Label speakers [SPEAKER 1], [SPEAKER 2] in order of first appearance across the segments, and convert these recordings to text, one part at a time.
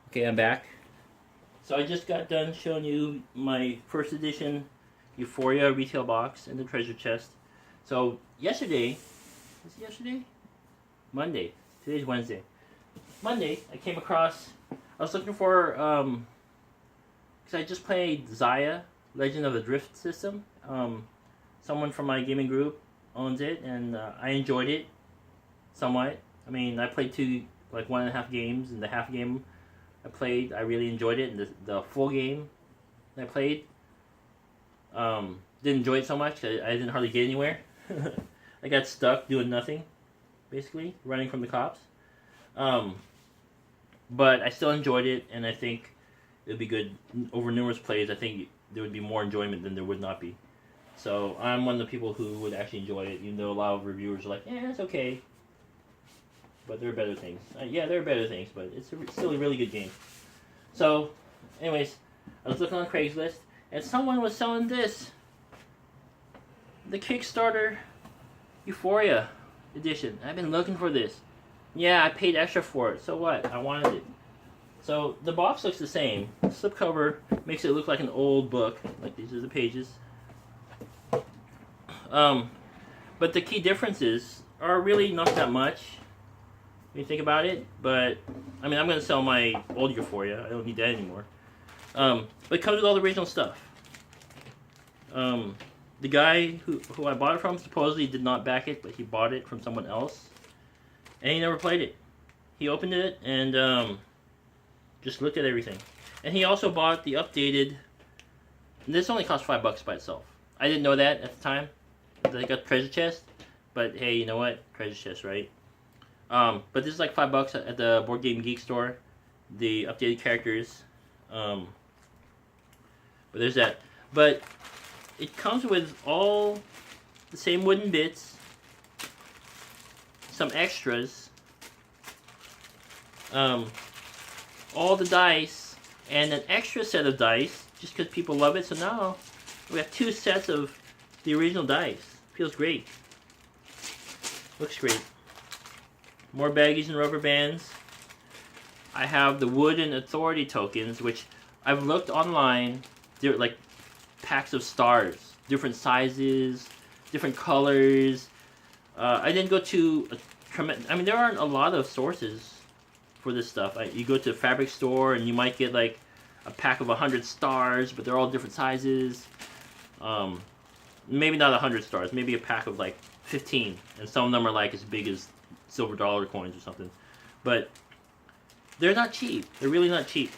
[SPEAKER 1] Okay, I'm back. So I just got done showing you my first edition Euphoria retail box and the treasure chest. So yesterday, was it yesterday? Monday. Today's Wednesday. Monday, I came across, I was looking for, because I just played Zaya, Legend of the Drift System. Someone from my gaming group owns it, and I enjoyed it somewhat. I mean, I played like 1.5 games, and the half game I played, I really enjoyed it, and the full game I played, didn't enjoy it so much. I didn't hardly get anywhere. I got stuck doing nothing, basically, running from the cops. But I still enjoyed it, and I think it would be good over numerous plays. I think there would be more enjoyment than there would not be. So I'm one of the people who would actually enjoy it, even though a lot of reviewers are like, it's okay. But there are better things. Yeah, there are better things, but it's still a really good game. So, anyways, I was looking on Craigslist, and someone was selling this. The Kickstarter Euphoria Edition. I've been looking for this. Yeah, I paid extra for it. So what? I wanted it. So, the box looks the same. The slipcover makes it look like an old book. Like, these are the pages. But the key differences are really not that much when you think about it. But, I mean, I'm going to sell my old Euphoria. I don't need that anymore. But it comes with all the original stuff. The guy who I bought it from supposedly did not back it, but he bought it from someone else. And he never played it. He opened it and just looked at everything. And he also bought the updated... This only cost $5 by itself. I didn't know that at the time. That I got treasure chest. But hey, you know what? Treasure chest, right? But this is like $5 at the Board Game Geek store. The updated characters. But there's that. But it comes with all the same wooden bits. Some extras. All the dice. And an extra set of dice. Just because people love it. So now we have 2 sets of the original dice. Feels great. Looks great. More baggies and rubber bands. I have the wooden authority tokens, which I've looked online. They're like packs of stars, different sizes, different colors. I didn't go to a tremendous. I mean, there aren't a lot of sources for this stuff. You go to a fabric store and you might get like a pack of 100 stars, but they're all different sizes. Maybe not 100 stars. Maybe a pack of like 15, and some of them are like as big as silver dollar coins or something. But they're not cheap. They're really not cheap.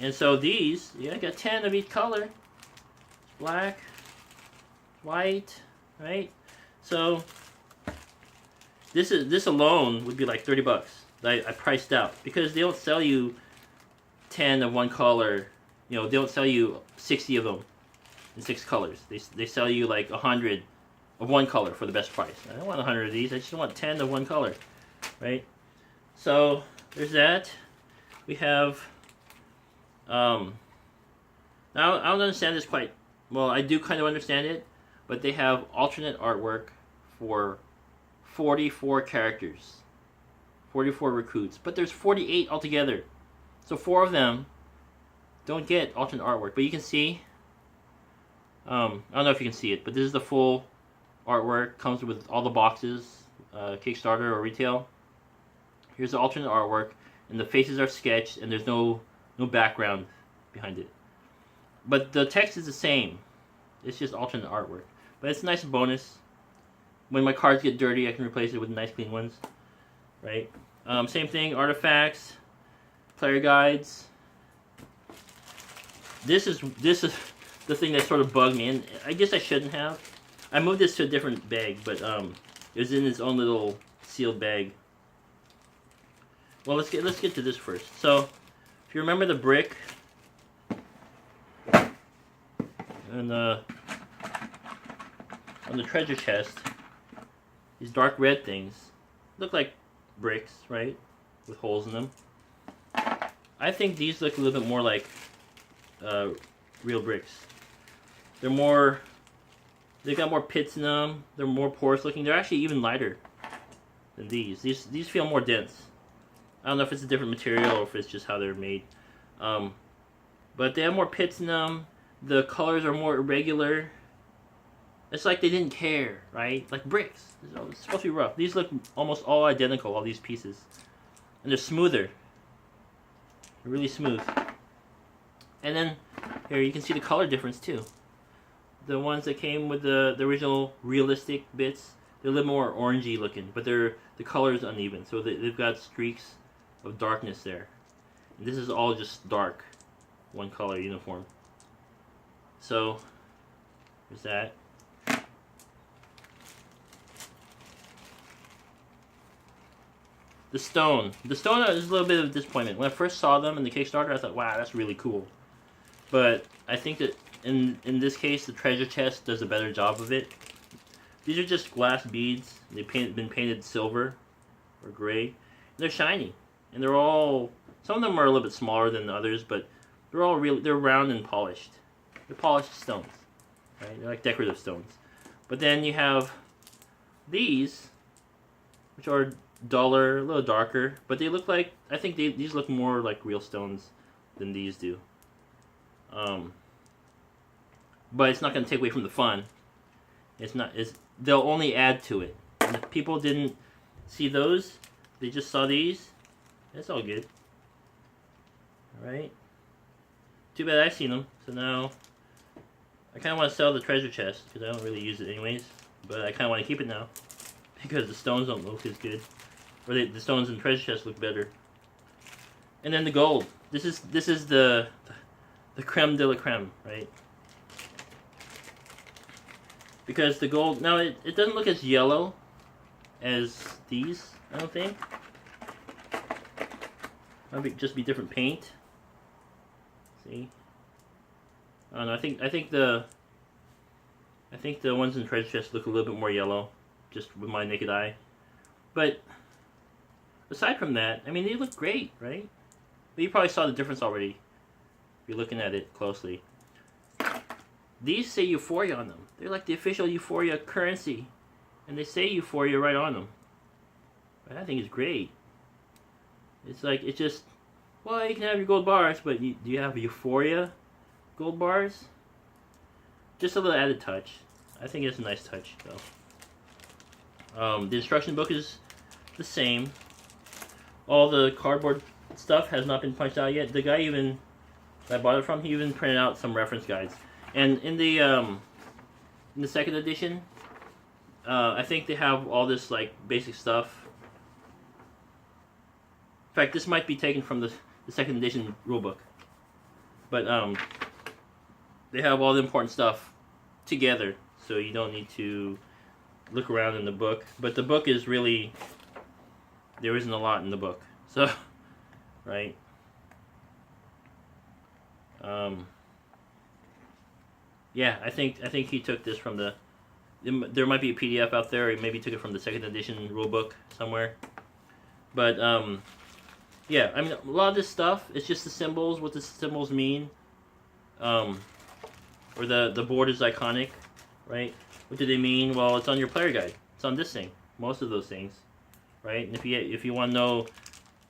[SPEAKER 1] And so these, I got 10 of each color. Black, white, right? So this alone would be like $30. I priced out because they don't sell you 10 of one color. You know, they don't sell you 60 of them in 6 colors. They sell you like 100 of one color for the best price. I don't want 100 of these. I just want 10 of one color, right? So there's that. We have. Now I don't understand this quite. Well, I do kind of understand it, but they have alternate artwork for 44 characters, 44 recruits, but there's 48 altogether. So 4 of them don't get alternate artwork, but you can see. I don't know if you can see it, but this is the full artwork. Comes with all the boxes, Kickstarter or retail. Here's the alternate artwork, and the faces are sketched, and there's no background behind it. But the text is the same. It's just alternate artwork. But it's a nice bonus. When my cards get dirty, I can replace it with nice clean ones. Right? Same thing, artifacts, player guides. This is the thing that sort of bugged me, and I guess I shouldn't have. I moved this to a different bag, but it was in its own little sealed bag. Well, let's get to this first. So, if you remember the brick and on the treasure chest, these dark red things look like bricks, right? With holes in them. I think these look a little bit more like real bricks. They're more. They've got more pits in them. They're more porous looking. They're actually even lighter than these. These feel more dense. I don't know if it's a different material or if it's just how they're made. But they have more pits in them. The colors are more irregular. It's like they didn't care, right? Like bricks. It's supposed to be rough. These look almost all identical, all these pieces. And they're smoother. They're really smooth. And then, here you can see the color difference too. The ones that came with the original realistic bits, they're a little more orangey looking, but the color is uneven. So they've got streaks of darkness there. And this is all just dark, one color uniform. So, there's that. The stone is a little bit of a disappointment. When I first saw them in the Kickstarter, I thought, wow, that's really cool. But I think that in this case, the treasure chest does a better job of it. These are just glass beads. They've been painted silver or gray. They're shiny, and they're all. Some of them are a little bit smaller than the others, but they're all real. They're round and polished. They're polished stones, right? They're like decorative stones. But then you have these, which are duller, a little darker, but they look like, I think these look more like real stones than these do. But it's not going to take away from the fun. They'll only add to it. And if people didn't see those, they just saw these, that's all good. Alright? Too bad I've seen them, so now I kind of want to sell the treasure chest, because I don't really use it anyways, but I kind of want to keep it now, because the stones don't look as good. Or the stones in the treasure chest look better. And then the gold. This is the creme de la creme, right? Because the gold, now it doesn't look as yellow as these, I don't think. Might just be different paint. See? I don't know, I think the ones in the treasure chest look a little bit more yellow, just with my naked eye. But aside from that, I mean, they look great, right? But you probably saw the difference already if you're looking at it closely. These say Euphoria on them. They're like the official Euphoria currency. And they say Euphoria right on them. But I think it's great. It's like, it's just, well, you can have your gold bars, but do you have Euphoria gold bars? Just a little added touch. I think it's a nice touch, though. The instruction book is the same. All the cardboard stuff has not been punched out yet. The guy even that I bought it from, he even printed out some reference guides. And in the second edition, I think they have all this like basic stuff. In fact, this might be taken from the second edition rulebook. But they have all the important stuff together, so you don't need to look around in the book. But the book is really, there isn't a lot in the book, so right. Yeah, I think he took this from the. There might be a PDF out there, or maybe took it from the second edition rulebook somewhere. But yeah, I mean, a lot of this stuff, it's just the symbols, what the symbols mean. Or the board is iconic, right? What do they mean? Well, it's on your player guide. It's on this thing. Most of those things, right? And if you want to know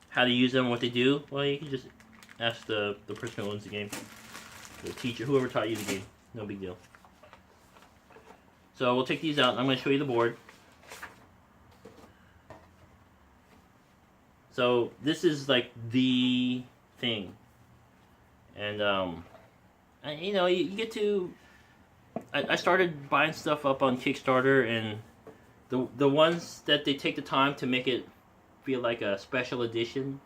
[SPEAKER 1] how to use them, what they do, well, you can just ask the person who owns the game, the teacher, whoever taught you the game. No big deal. So we'll take these out. I'm going to show you the board. So this is like the thing, and you know, you get to. I started buying stuff up on Kickstarter, and the ones that they take the time to make it feel like a special edition,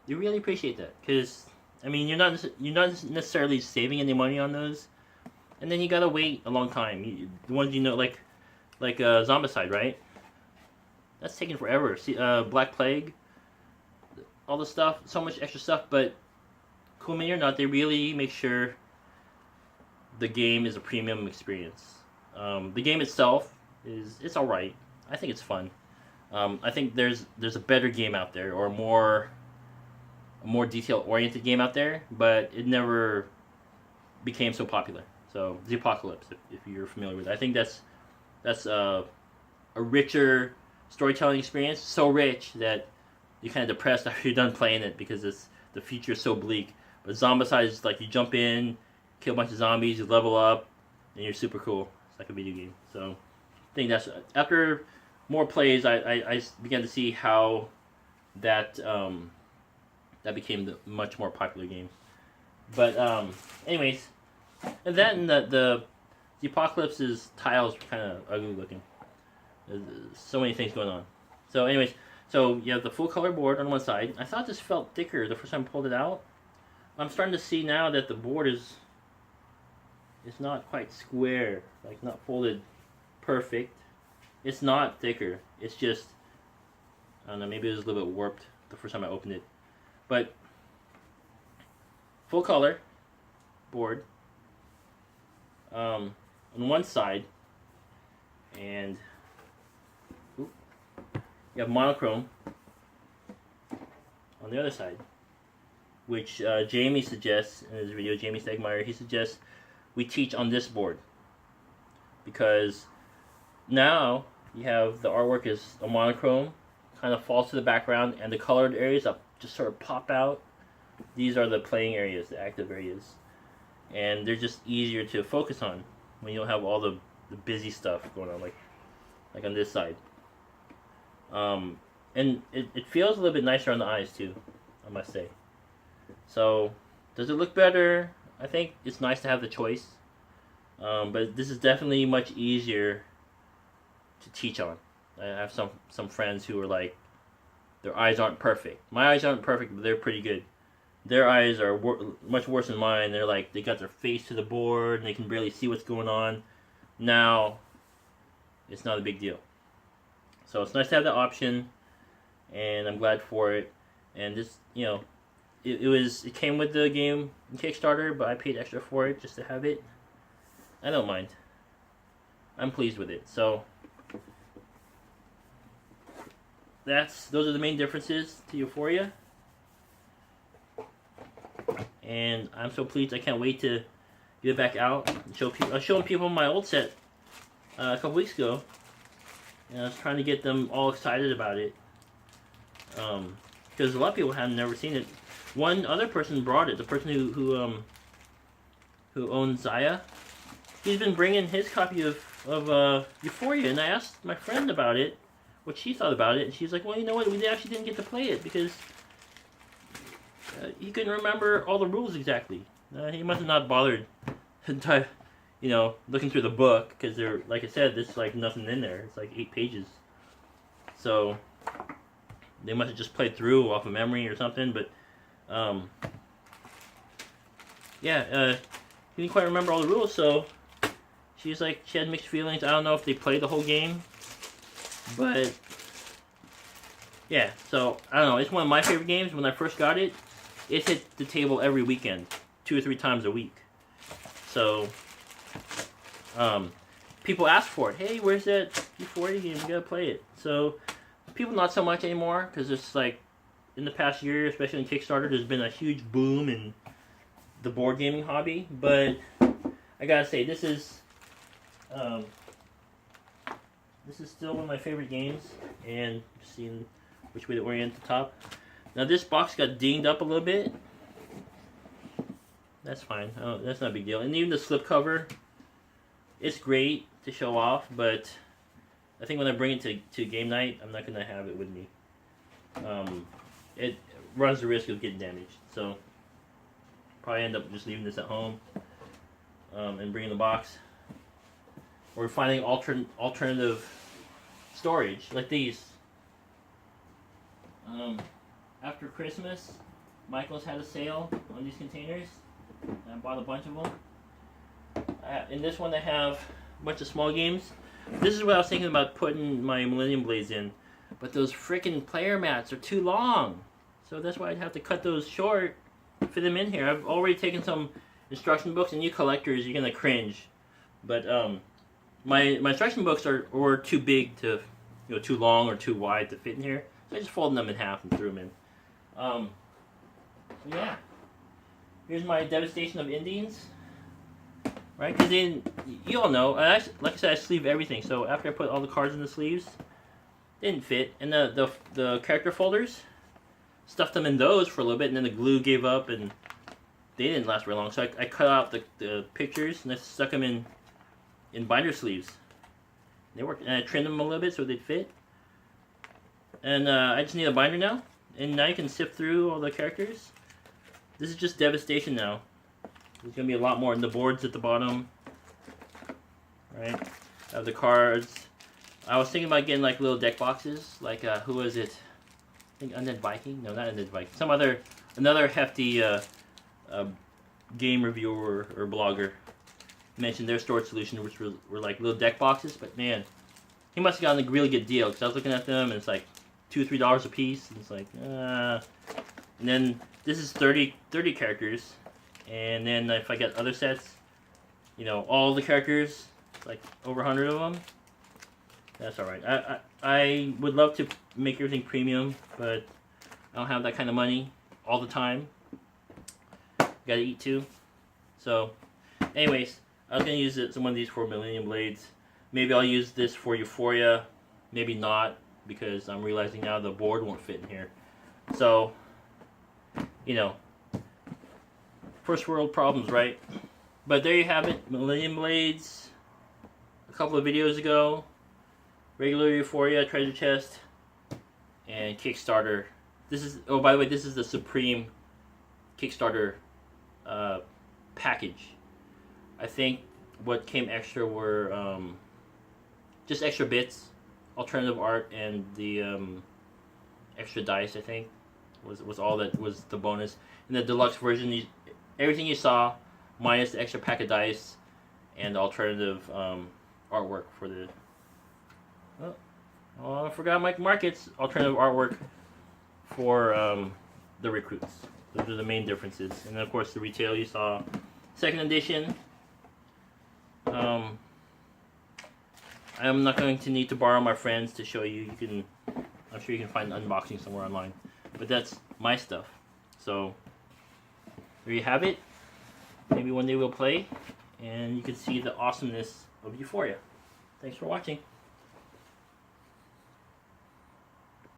[SPEAKER 1] you really appreciate that, because I mean, you're not necessarily saving any money on those, and then you gotta wait a long time. The ones you know, like Zombicide, right? That's taking forever. See, Black Plague, all the stuff, so much extra stuff, but cool mini or not, they really make sure the game is a premium experience. The game itself it's all right. I think it's fun. I think there's a better game out there, or a more detail-oriented game out there, but it never became so popular. So the Apocalypse, if you're familiar with it, I think that's a richer storytelling experience. So rich that you're kind of depressed after you're done playing it, because the future is so bleak. But Zombicide is like you jump in, kill a bunch of zombies, you level up, and you're super cool. It's like a video game. So I think that's after more plays, I began to see how that that became the much more popular game. But anyways, and then the Apocalypse's tiles were kind of ugly looking. There's so many things going on. So anyways, so you have the full color board on one side. I thought this felt thicker the first time I pulled it out. I'm starting to see now that the board is not quite square, like not folded perfect. It's not thicker. It's just, I don't know, maybe it was a little bit warped the first time I opened it. But full color board on one side, and you have monochrome on the other side, which Jamie suggests in his video. Jamie Stegmeyer, he suggests we teach on this board because now you have the artwork is a monochrome, kind of falls to the background, and the colored areas that just sort of pop out. These are the playing areas, the active areas, and they're just easier to focus on when you don't have all the busy stuff going on, like on this side. And it feels a little bit nicer on the eyes too, I must say. So, does it look better? I think it's nice to have the choice, but this is definitely much easier to teach on. I have some friends who are like, their eyes aren't perfect. My eyes aren't perfect, but they're pretty good. Their eyes are much worse than mine. They're like, they got their face to the board, and they can barely see what's going on. Now, it's not a big deal. So it's nice to have that option, and I'm glad for it. And this, you know, it came with the game in Kickstarter, but I paid extra for it just to have it. I don't mind. I'm pleased with it. So those are the main differences to Euphoria. And I'm so pleased. I can't wait to get it back out and show people. I was showing people my old set a couple weeks ago, and I was trying to get them all excited about it. Because a lot of people have never seen it. One other person brought it. The person who owns Zaya, he's been bringing his copy of Euphoria, and I asked my friend about it, what she thought about it, and she's like, "Well, you know what? We actually didn't get to play it because he couldn't remember all the rules exactly. He must have not bothered, you know, looking through the book because there, like I said, there's like nothing in there. It's like 8 pages, so they must have just played through off of memory or something. But yeah, he didn't quite remember all the rules, so she's like, she had mixed feelings. I don't know if they played the whole game, but yeah. So I don't know. It's one of my favorite games. When I first got it, it hit the table every weekend, 2 or 3 times a week. So people ask for it. Hey, where's that Euphoria game? We gotta play it. So people not so much anymore because it's like in the past year, especially in Kickstarter, there's been a huge boom in the board gaming hobby. But I gotta say, this is still one of my favorite games. And seeing which way to orient the top. Now this box got dinged up a little bit. That's fine. Oh, that's not a big deal. And even the slipcover, it's great to show off, but I think when I bring it to game night, I'm not going to have it with me. It runs the risk of getting damaged. So probably end up just leaving this at home and bringing the box. Or finding alternative storage, like these. After Christmas, Michael's had a sale on these containers. I bought a bunch of them. In this one, I have a bunch of small games. This is what I was thinking about putting my Millennium Blades in, but those freaking player mats are too long. So that's why I'd have to cut those short, fit them in here. I've already taken some instruction books, and you collectors, you're gonna cringe. But my instruction books were too big to, too long or too wide to fit in here. So I just folded them in half and threw them in. So yeah, here's my Devastation of Indians. Right, because you all know, like I said, I sleeve everything. So after I put all the cards in the sleeves, they didn't fit. And the character folders, stuffed them in those for a little bit, and then the glue gave up, and they didn't last very long. So I cut out the pictures and I stuck them in binder sleeves. They worked, and I trimmed them a little bit so they'd fit. And I just need a binder now. And now you can sift through all the characters. This is just devastation now. There's going to be a lot more in the boards at the bottom. Right? I have the cards. I was thinking about getting like little deck boxes. Like, who was it? I think Undead Viking? No, not Undead Viking. Another hefty game reviewer or blogger mentioned their storage solution, which were like little deck boxes. But man, he must have gotten a really good deal, because I was looking at them and it's like $2 or $3 a piece. And it's like, And then this is 30 characters. And then if I get other sets, you know, all the characters, like over 100 of them. That's alright. I would love to make everything premium, but I don't have that kind of money all the time. Gotta eat too. So, anyways, I was gonna use some of these for Millennium Blades. Maybe I'll use this for Euphoria. Maybe not, because I'm realizing now the board won't fit in here. So, you know, first world problems, right? But there you have it. Millennium Blades. A couple of videos ago. Regular Euphoria treasure chest and Kickstarter. This is, oh, by the way, this is the Supreme Kickstarter package. I think what came extra were just extra bits, alternative art, and the extra dice. I think was all that was the bonus. In the deluxe version, everything you saw minus the extra pack of dice and alternative artwork for the. Oh, I forgot Mike Market's alternative artwork for the recruits. Those are the main differences. And then, of course, the retail you saw. Second edition. I'm not going to need to borrow my friends to show you. I'm sure you can find an unboxing somewhere online. But that's my stuff. So, there you have it. Maybe one day we'll play. And you can see the awesomeness of Euphoria. Thanks for watching.